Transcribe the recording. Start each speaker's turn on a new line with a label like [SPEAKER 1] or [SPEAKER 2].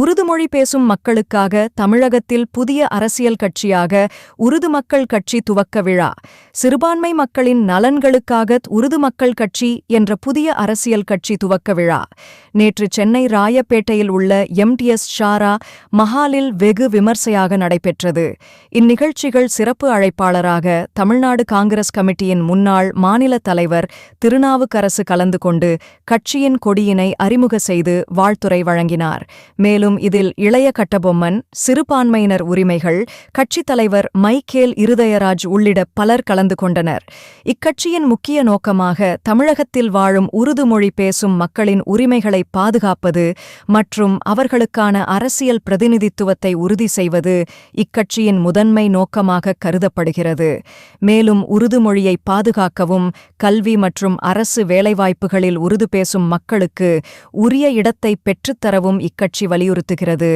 [SPEAKER 1] உருது மொழி பேசும் மக்களுக்காக தமிழகத்தில் புதிய அரசியல் கட்சியாக உருது மக்கள் கட்சி துவக்க விழா. சிறுபான்மை மக்களின் நலன்களுக்காக உருது மக்கள் கட்சி என்ற புதிய அரசியல் கட்சி துவக்க விழா நேற்று சென்னை ராயப்பேட்டையில் உள்ள MTS ஷாரா மஹாலில் வெகு விமர்சையாக நடைபெற்றது. இந்நிகழ்ச்சிகள் சிறப்பு அழைப்பாளராக தமிழ்நாடு காங்கிரஸ் கமிட்டியின் முன்னாள் மாநில தலைவர் திருநாவுக்கரசு கலந்து கொண்டு கட்சியின் கொடியினை அறிமுக செய்து வாழ்த்துரை வழங்கினார். மேலும் இதில் இளைய கட்டபொம்மன், சிறுபான்மையினர் உரிமைகள் கட்சித் தலைவர் மைக்கேல் இருதயராஜ் உள்ளிட்ட பலர் கலந்து கொண்டனர். இக்கட்சியின் முக்கிய நோக்கமாக தமிழகத்தில் வாழும் உருது மொழி பேசும் மக்களின் உரிமைகளை பாதுகாப்பது மற்றும் அவர்களுக்கான அரசியல் பிரதிநிதித்துவத்தை உறுதி செய்வது இக்கட்சியின் முதன்மை நோக்கமாக கருதப்படுகிறது. மேலும் உருது மொழியை பாதுகாக்கவும் கல்வி மற்றும் அரசு வேலைவாய்ப்புகளில் உருது பேசும் மக்களுக்கு உரிய இடத்தை பெற்றுத்தரவும் இக்கட்சி வலியுறுத்துகிறது.